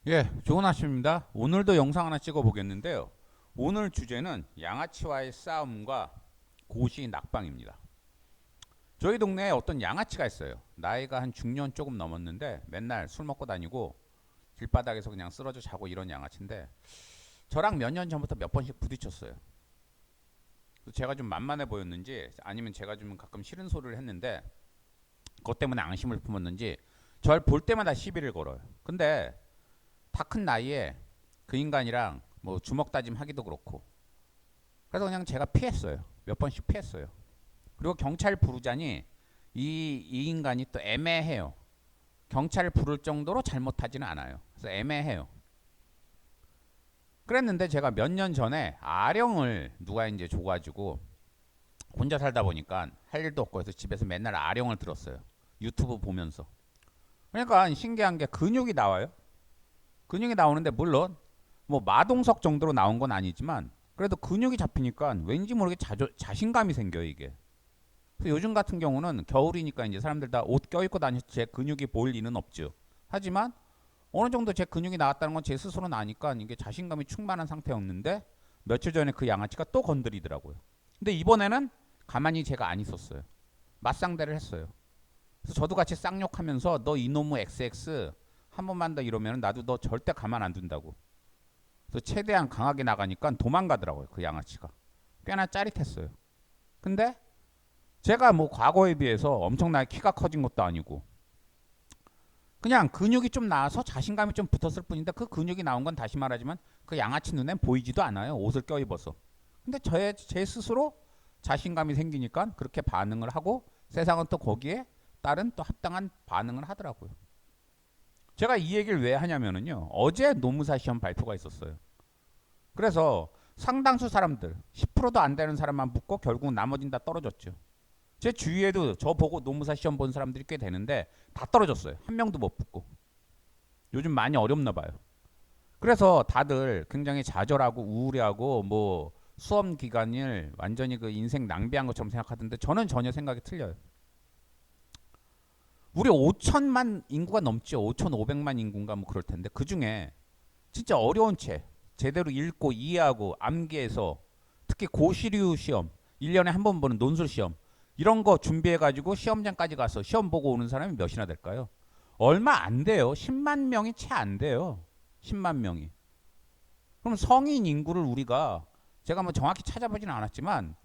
예, 좋은 아침입니다. 오늘도 영상 하나 찍어 보겠는데요. 오늘 주제는 양아치와의 싸움과 고시 낙방입니다. 저희 동네에 어떤 양아치가 있어요. 나이가 한 중년 조금 넘었는데 맨날 술 먹고 다니고 길바닥에서 그냥 쓰러져 자고 이런 양아치인데 저랑 몇 년 전부터 몇 번씩 부딪혔어요. 제가 좀 만만해 보였는지 아니면 제가 좀 가끔 싫은 소리를 했는데 그것 때문에 앙심을 품었는지 절 볼 때마다 시비를 걸어요. 근데 다 큰 나이에 그 인간이랑 뭐 주먹 다짐 하기도 그렇고 그래서 그냥 제가 피했어요. 몇 번씩 피했어요. 그리고 경찰 부르자니 이 인간이 또 애매해요. 경찰 부를 정도로 잘못하지는 않아요. 그래서 애매해요. 그랬는데 제가 몇 년 전에 아령을 누가 이제 줘가지고 혼자 살다 보니까 할 일도 없고 해서 집에서 맨날 아령을 들었어요. 유튜브 보면서. 그러니까 신기한 게 근육이 나와요. 근육이 나오는데 물론 뭐 마동석 정도로 나온 건 아니지만 그래도 근육이 잡히니까 왠지 모르게 자신감이 생겨요 이게. 그래서 요즘 같은 경우는 겨울이니까 이제 사람들 다 옷 껴입고 다니서 제 근육이 보일 리는 없죠. 하지만 어느 정도 제 근육이 나왔다는 건 제 스스로는 아니까 이게 자신감이 충만한 상태였는데 며칠 전에 그 양아치가 또 건드리더라고요. 근데 이번에는 가만히 제가 안 있었어요. 맞상대를 했어요. 그래서 저도 같이 쌍욕하면서 너 이놈의 XX 한 번만 더 이러면 나도 너 절대 가만 안 둔다고. 그래서 최대한 강하게 나가니까 도망가더라고요. 그 양아치가. 꽤나 짜릿했어요. 근데 제가 뭐 과거에 비해서 엄청나게 키가 커진 것도 아니고 그냥 근육이 좀 나와서 자신감이 좀 붙었을 뿐인데 그 근육이 나온 건 다시 말하지만 그 양아치 눈엔 보이지도 않아요. 옷을 껴입어서. 근데 제 스스로 자신감이 생기니까 그렇게 반응을 하고 세상은 또 거기에 따른 또 합당한 반응을 하더라고요. 제가 이 얘기를 왜 하냐면요. 어제 노무사 시험 발표가 있었어요. 그래서 상당수 사람들 10%도 안 되는 사람만 붙고 결국 나머진 다 떨어졌죠. 제 주위에도 저 보고 노무사 시험 본 사람들이 꽤 되는데 다 떨어졌어요. 한 명도 못 붙고. 요즘 많이 어렵나 봐요. 그래서 다들 굉장히 좌절하고 우울해하고 뭐 수험 기간을 완전히 그 인생 낭비한 것처럼 생각하던데 저는 전혀 생각이 틀려요. 우리 5천만 인구가 넘죠. 5,500만 인구인가 뭐 그럴 텐데 그 중에 진짜 어려운 책 제대로 읽고 이해하고 암기해서 특히 고시류 시험 1년에 한 번 보는 논술 시험 이런 거 준비해 가지고 시험장까지 가서 시험 보고 오는 사람이 몇이나 될까요? 얼마 안 돼요. 10만 명이 채 안 돼요. 10만 명이. 그럼 성인 인구를 우리가 제가 뭐 정확히 찾아보지는 않았지만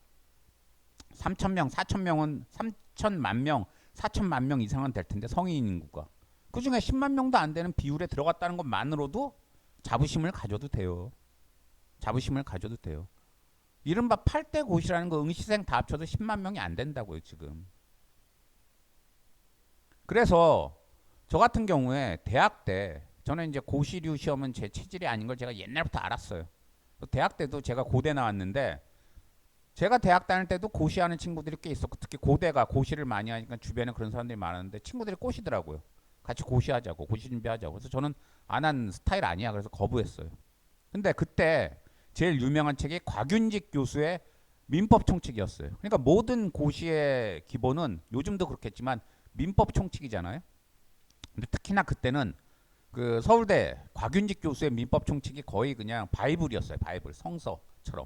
3천 명, 4천 명은 3천만 명, 4천만 명 이상은 될 텐데 성인 인구가 그 중에 10만 명도 안 되는 비율에 들어갔다는 것만으로도 자부심을 가져도 돼요. 자부심을 가져도 돼요. 이른바 8대 고시라는 거 응시생 다 합쳐도 10만 명이 안 된다고요, 지금. 그래서 저 같은 경우에 대학 때 저는 이제 고시류 시험은 제 체질이 아닌 걸 제가 옛날부터 알았어요. 대학 때도 제가 고대 나왔는데 제가 대학 다닐 때도 고시하는 친구들이 꽤 있었고 특히 고대가 고시를 많이 하니까 주변에 그런 사람들이 많았는데 친구들이 꼬시더라고요. 같이 고시하자고 고시 준비하자고. 그래서 저는 안 한 스타일 아니야. 그래서 거부했어요. 근데 그때 제일 유명한 책이 곽윤직 교수의 민법 총칙이었어요. 그러니까 모든 고시의 기본은 요즘도 그렇겠지만 민법 총칙이잖아요. 근데 특히나 그때는 그 서울대 곽윤직 교수의 민법 총칙이 거의 그냥 바이블이었어요. 바이블 성서처럼.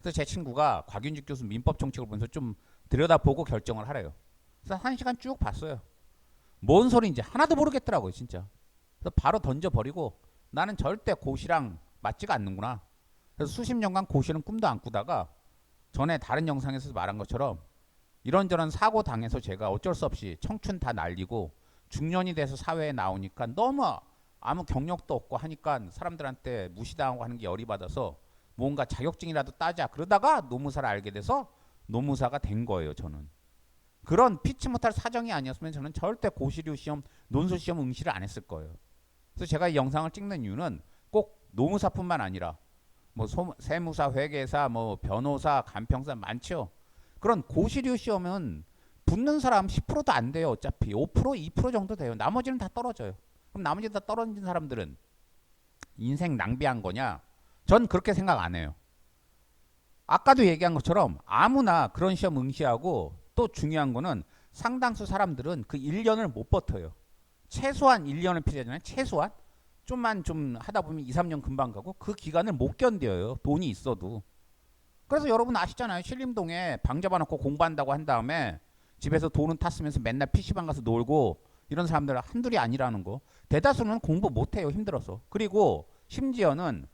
그래서 제 친구가 곽윤직 교수 민법 총칙을 보면서 좀 들여다보고 결정을 하래요. 그래서 한 시간 쭉 봤어요. 뭔 소리인지 하나도 모르겠더라고요, 진짜. 그래서 바로 던져버리고 나는 절대 고시랑 맞지가 않는구나. 그래서 수십 년간 고시는 꿈도 안 꾸다가 전에 다른 영상에서 말한 것처럼 이런저런 사고 당해서 제가 어쩔 수 없이 청춘 다 날리고 중년이 돼서 사회에 나오니까 너무 아무 경력도 없고 하니까 사람들한테 무시당하고 하는 게 열이 받아서 뭔가 자격증이라도 따자 그러다가 노무사를 알게 돼서 노무사가 된 거예요. 저는 그런 피치 못할 사정이 아니었으면 저는 절대 고시류 시험 논술 시험 응시를 안 했을 거예요. 그래서 제가 이 영상을 찍는 이유는 꼭 노무사뿐만 아니라 뭐 세무사, 회계사, 뭐 변호사, 간평사 많죠. 그런 고시류 시험은 붙는 사람 10%도 안 돼요. 어차피 5%, 2% 정도 돼요. 나머지는 다 떨어져요. 그럼 나머지 다 떨어진 사람들은 인생 낭비한 거냐? 전 그렇게 생각 안 해요. 아까도 얘기한 것처럼 아무나 그런 시험 응시하고 또 중요한 거는 상당수 사람들은 그 1년을 못 버텨요. 최소한 1년을 필요하잖아요. 최소한. 좀만 좀 하다 보면 2, 3년 금방 가고 그 기간을 못 견뎌요. 돈이 있어도. 그래서 여러분 아시잖아요. 신림동에 방 잡아놓고 공부한다고 한 다음에 집에서 돈은 탔으면서 맨날 PC방 가서 놀고 이런 사람들 한둘이 아니라는 거. 대다수는 공부 못해요. 힘들어서. 그리고 심지어는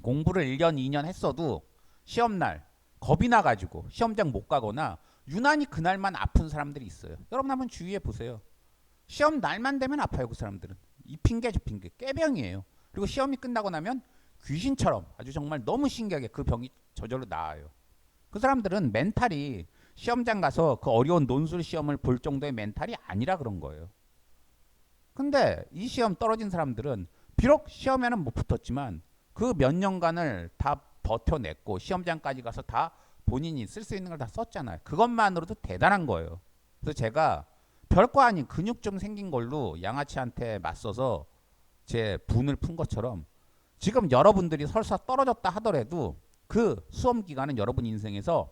공부를 1년, 2년 했어도 시험날 겁이 나가지고 시험장 못 가거나 유난히 그날만 아픈 사람들이 있어요. 여러분 한번 주위에 보세요. 시험 날만 되면 아파요. 그 사람들은. 이 핑계 저 핑계 꾀병이에요. 그리고 시험이 끝나고 나면 귀신처럼 아주 정말 너무 신기하게 그 병이 저절로 나아요. 그 사람들은 멘탈이 시험장 가서 그 어려운 논술 시험을 볼 정도의 멘탈이 아니라 그런 거예요. 근데 이 시험 떨어진 사람들은 비록 시험에는 못 붙었지만 그 몇 년간을 다 버텨냈고 시험장까지 가서 다 본인이 쓸 수 있는 걸 다 썼잖아요. 그것만으로도 대단한 거예요. 그래서 제가 별거 아닌 근육 좀 생긴 걸로 양아치한테 맞서서 제 분을 푼 것처럼 지금 여러분들이 설사 떨어졌다 하더라도 그 수험 기간은 여러분 인생에서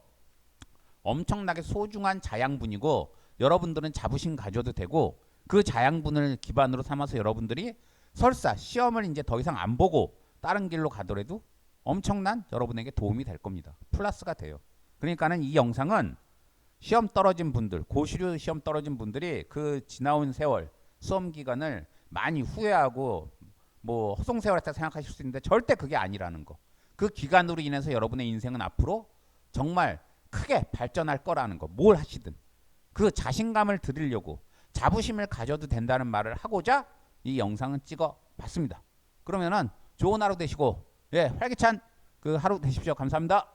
엄청나게 소중한 자양분이고 여러분들은 자부심 가져도 되고 그 자양분을 기반으로 삼아서 여러분들이 설사 시험을 이제 더 이상 안 보고 다른 길로 가더라도 엄청난 여러분에게 도움이 될 겁니다. 플러스가 돼요. 그러니까는 이 영상은 시험 떨어진 분들, 고시류 시험 떨어진 분들이 그 지나온 세월, 수험 기간을 많이 후회하고 뭐 허송세월했다 생각하실 수 있는데 절대 그게 아니라는 거. 그 기간으로 인해서 여러분의 인생은 앞으로 정말 크게 발전할 거라는 거. 뭘 하시든. 그 자신감을 드리려고 자부심을 가져도 된다는 말을 하고자 이 영상은 찍어 봤습니다. 그러면은 좋은 하루 되시고 예, 활기찬 그 하루 되십시오. 감사합니다.